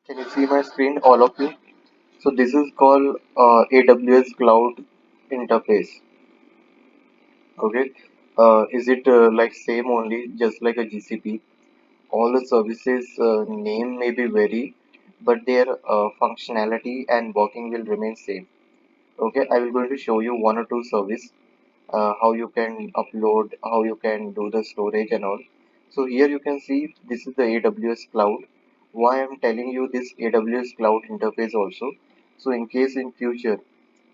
Can you see my screen, all of you? So this is called AWS Cloud Interface. Okay. Is it like same only, just like a GCP? All the services name may be vary, but their functionality and working will remain same. Okay. I will going to show you one or two service, how you can upload, how you can do the storage and all. So here you can see this is the AWS Cloud. Why I'm telling you this AWS Cloud interface also. So in case in future,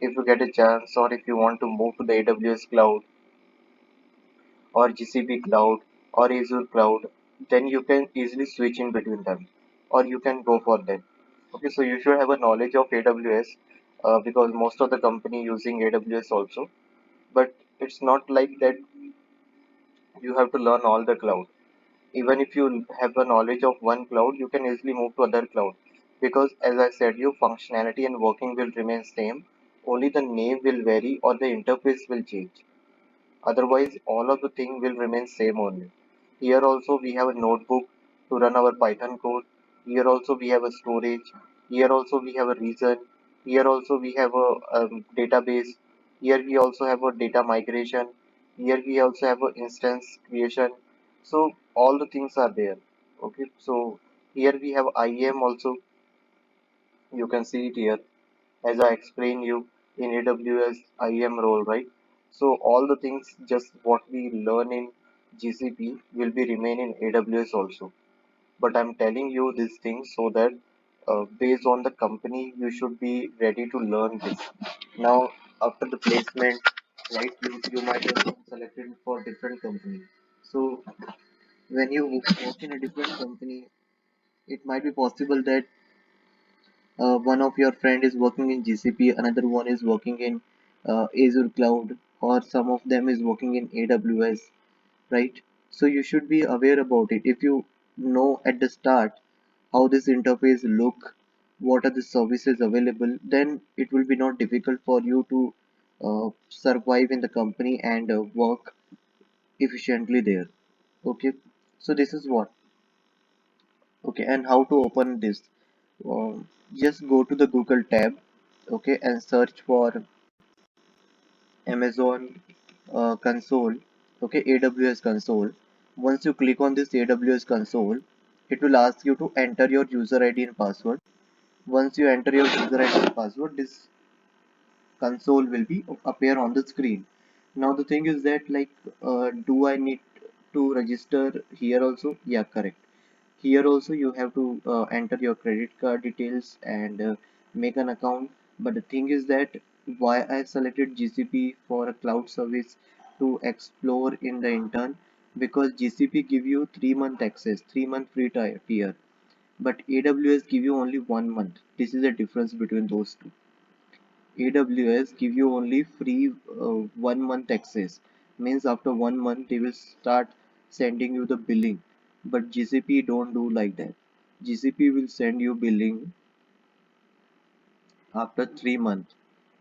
if you get a chance or if you want to move to the AWS Cloud or GCP Cloud or Azure Cloud, then you can easily switch in between them or you can go for them. Okay, so you should have a knowledge of AWS because most of the company using AWS also, but it's not like that you have to learn all the cloud. Even if you have a knowledge of one cloud, you can easily move to other cloud because as I said, your functionality and working will remain same. Only the name will vary or the interface will change. Otherwise, all of the thing will remain same only. Here also we have a notebook to run our Python code. Here also we have a storage. Here also we have a reason. Here also we have a database. Here we also have a data migration. Here we also have a instance creation. So all the things are there. Okay. So here we have IAM also. You can see it here as I explained you in AWS IAM role, right? So all the things just what we learn in GCP will be remain in AWS also. But I'm telling you these things so that based on the company you should be ready to learn this. Now after the placement, right? You might have been selected for different company. So when you work in a different company, it might be possible that one of your friend is working in GCP, another one is working in Azure Cloud, or some of them is working in AWS, right? So you should be aware about it. If you know at the start how this interface look, what are the services available, then it will be not difficult for you to survive in the company and work efficiently there. Okay, so this is what. Okay, and how to open this? Just go to the Google tab, okay, and search for Amazon console, okay, AWS console. Once you click on this AWS console, it will ask you to enter your user ID and password. Once you enter your user ID and password, this console will be appear on the screen. Now the thing is that like, do I need to register here also? Yeah, correct. Here also you have to enter your credit card details and make an account. But the thing is that why I selected GCP for a cloud service to explore in the intern, because GCP give you 3 month access, 3 month free tier, but AWS give you only 1 month. This is the difference between those two. AWS give you only free 1 month access. Means after 1 month they will start sending you the billing. But GCP don't do like that. GCP will send you billing after 3 months.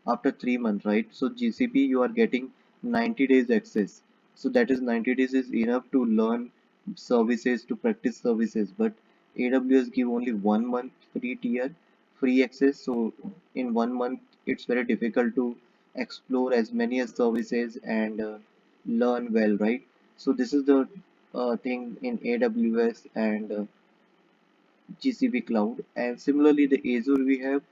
After 3 months, right? So GCP you are getting 90 days access. So that is 90 days is enough to learn services, to practice services. But AWS give only 1 month free tier, free access. So in 1 month it's very difficult to explore as many as services and learn well, right? So this is the thing in AWS and GCP cloud. And similarly the Azure we have,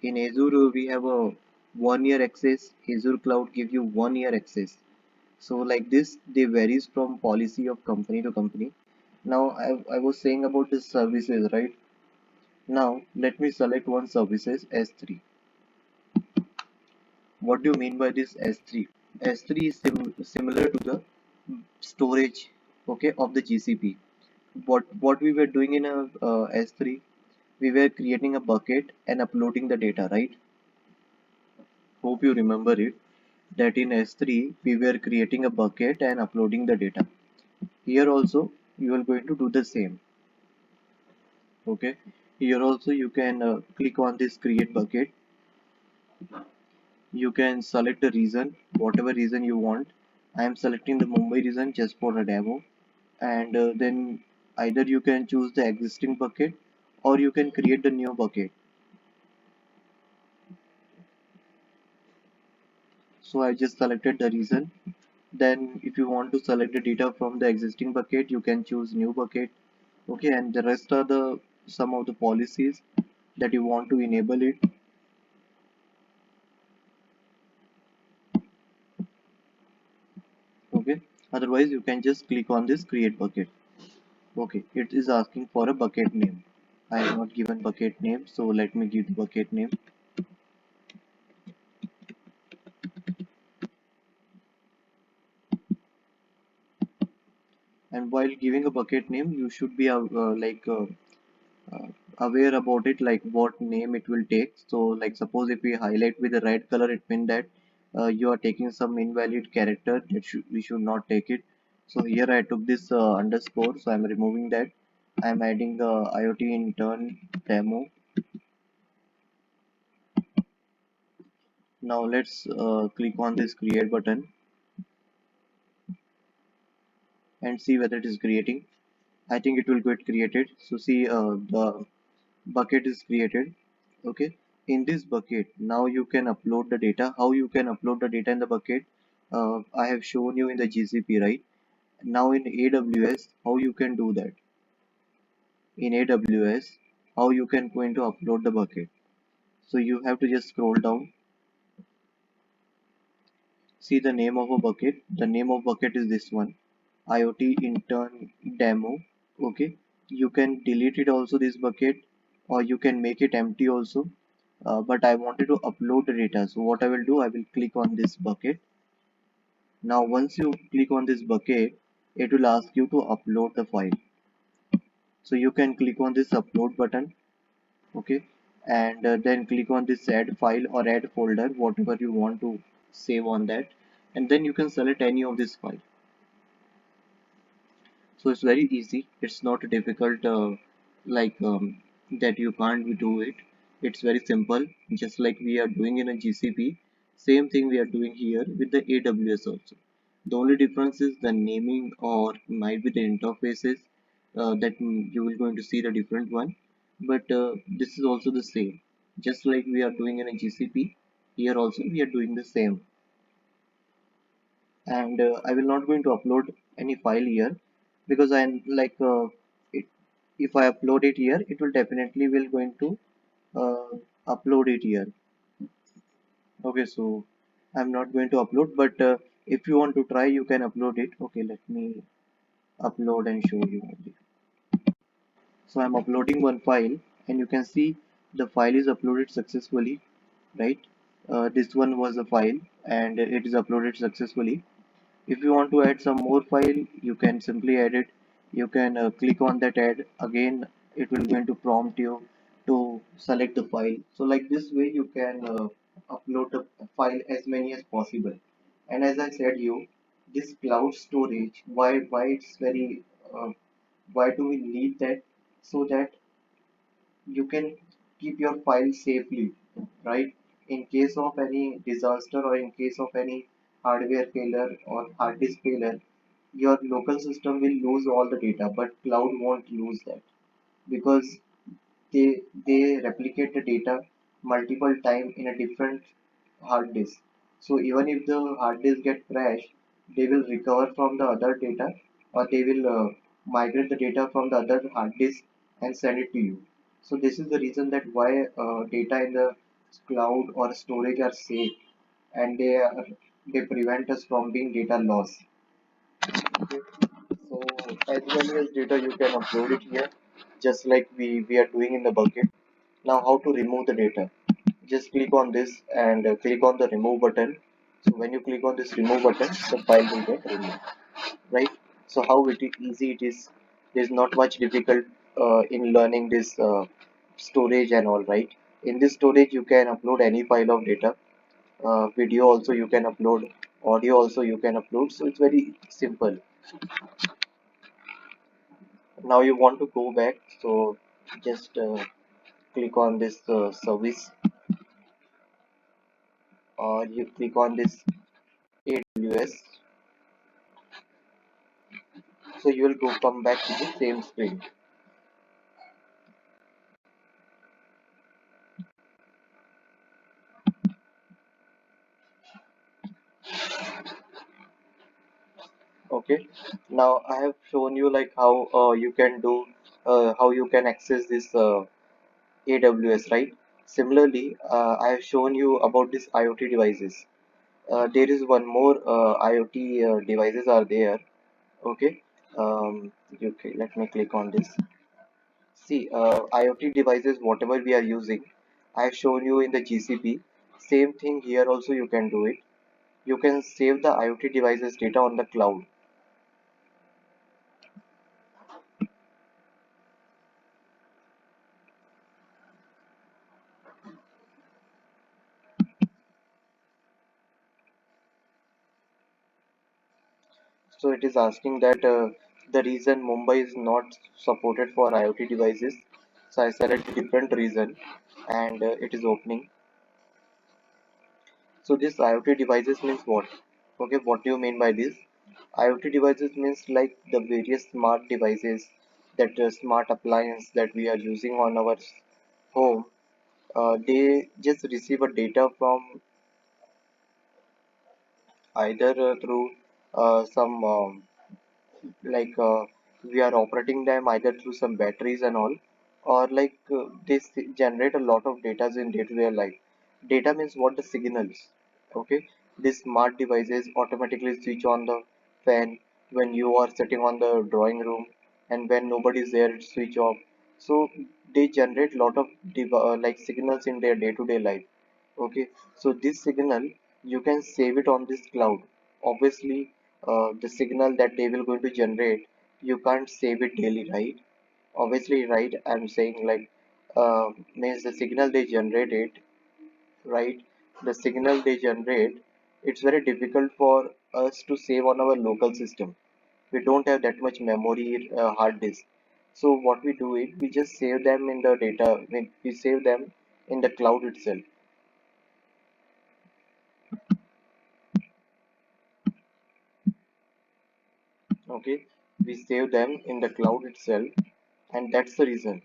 in Azure we have a 1 year access. Azure cloud give you 1 year access. So like this they varies from policy of company to company. Now I was saying about the services, right? Now let me select one services S3. What do you mean by this S3? S3 is similar to the storage, okay, of the GCP. What we were doing in a S3, we were creating a bucket and uploading the data, right? Hope you remember it, that in S3 we were creating a bucket and uploading the data. Here also you are going to do the same. Okay, here also you can click on this create bucket. You can select the region, whatever region you want. I am selecting the Mumbai region just for a demo. And then either you can choose the existing bucket or you can create the new bucket. So I just selected the reason. Then if you want to select the data from the existing bucket, you can choose new bucket. Okay, and the rest are the some of the policies that you want to enable it. Okay, otherwise you can just click on this create bucket. Okay, it is asking for a bucket name. I have not given bucket name, so let me give the bucket name. And while giving a bucket name, you should be uh, aware about it, like what name it will take. So like suppose if we highlight with the red color, it means that you are taking some invalid character. We should not take it. So here I took this underscore, so I'm removing that. I'm adding the IoT intern demo. Now let's click on this create button and see whether it is creating. I think it will get created. So see, the bucket is created. Okay, in this bucket now you can upload the data. How you can upload the data in the bucket? I have shown you in the GCP, right? Now in AWS, how you can do that? In AWS, how you can going to upload the bucket? So you have to just scroll down, see the name of a bucket. The name of bucket is this one, IoT intern demo. Okay, you can delete it also, this bucket, or you can make it empty also. But I wanted to upload the data, so what I will do, I will click on this bucket. Now once you click on this bucket, it will ask you to upload the file. So you can click on this upload button. Okay, and then click on this add file or add folder, whatever you want to save on that, and then you can select any of this file. So it's very easy, it's not difficult, that you can't do it. It's very simple, just like we are doing in a GCP. Same thing we are doing here with the AWS also. The only difference is the naming, or might be the interfaces, that you will going to see the different one. But this is also the same, just like we are doing in a GCP. Here also we are doing the same. And I will not going to upload any file here, because I'm like, it, if I upload it here, it will definitely will going to uh, upload it here. Okay, so I'm not going to upload, but if you want to try, you can upload it. Okay, let me upload and show you only. So I'm uploading one file, and you can see the file is uploaded successfully, right? This one was a file, and it is uploaded successfully. If you want to add some more file, you can simply add it. You can click on that add again. It will going to prompt you to select the file. So like this way you can upload the file as many as possible. And as I said you, this cloud storage, why it's very, why do we need that? So that you can keep your file safely, right? In case of any disaster, or in case of any hardware failure or hard disk failure, your local system will lose all the data, but cloud won't lose that, because they replicate the data multiple time in a different hard disk. So even if the hard disk get crashed, they will recover from the other data, or they will migrate the data from the other hard disk and send it to you. So this is the reason that why data in the cloud or storage are safe, and they prevent us from being data loss. Okay. So as many as data you can upload it here, just like we are doing in the bucket. Now how to remove the data? Just click on this and click on the remove button. So when you click on this remove button, the file will get removed, right? So how easy it is. There's not much difficult in learning this storage and all, right? In this storage you can upload any file of data. Video also you can upload, audio also you can upload. So it's very simple. Now you want to go back, so just click on this service, or you click on this AWS. So you will go come back to the same screen. Okay, now I have shown you like how you can do how you can access this AWS, right? Similarly, I have shown you about this IoT devices. There is one more IoT devices are there. Okay, okay, let me click on this. See, IoT devices, whatever we are using, I have shown you in the GCP. Same thing here also you can do it. You can save the IoT devices data on the cloud. So it is asking that the reason Mumbai is not supported for IoT devices. So I select a different reason and it is opening. So this IoT devices means what? Okay, what do you mean by this? IoT devices means like the various smart devices, that smart appliance that we are using on our home. They just receive a data from either through some like we are operating them either through some batteries and all, or like generate a lot of data in day-to-day life. Data means what? The signals. Okay, these smart devices automatically switch on the fan when you are sitting on the drawing room, and when nobody is there it switch off. So they generate lot of like signals in their day-to-day life. Okay, so this signal you can save it on this cloud. Obviously, the signal that they will going to generate, you can't save it daily, right? Obviously, right? I'm saying like means the signal they generated, right? The signal they generate, it's very difficult for us to save on our local system. We don't have that much memory hard disk. So what we do it, we just save them in the data. We save them in the cloud itself. Okay, we save them in the cloud itself, and that's the reason.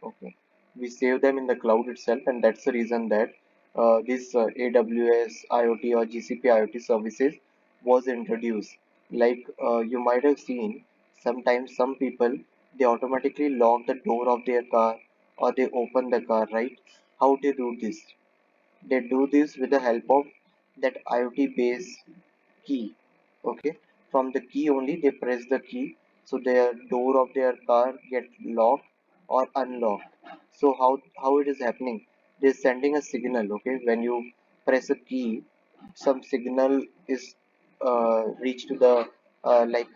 Okay, we save them in the cloud itself, and that's the reason that this AWS IoT or GCP IoT services was introduced. Like you might have seen, sometimes some people they automatically lock the door of their car or they open the car, right? How they do this? They do this with the help of that IoT based key. Okay, from the key only they press the key, so their door of their car get locked or unlocked. So how it is happening? They're sending a signal. Okay, when you press a key, some signal is reach to the like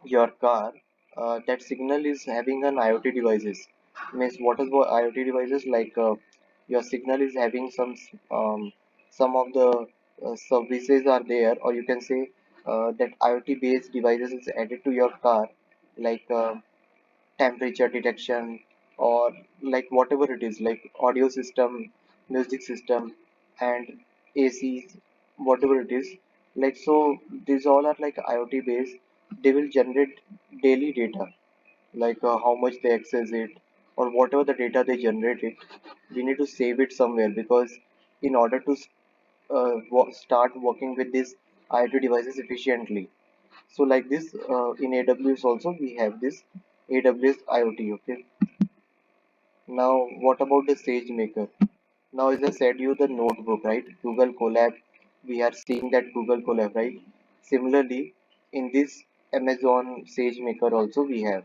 your car. That signal is having an IoT devices. Means what is what IoT devices like? Your signal is having some of the services are there, or you can say that IoT based devices is added to your car, like temperature detection, or like whatever it is, like audio system, music system, and ACs, whatever it is. Like so, these all are like IoT based. They will generate daily data, like how much they access it, or whatever the data they generated. We need to save it somewhere, because in order to start working with these IoT devices efficiently. So like this in AWS also we have this AWS IoT. Okay. Now what about the SageMaker? Now as I said you the notebook, right? Google Colab. We are seeing that Google Colab, right? Similarly in this Amazon SageMaker also we have.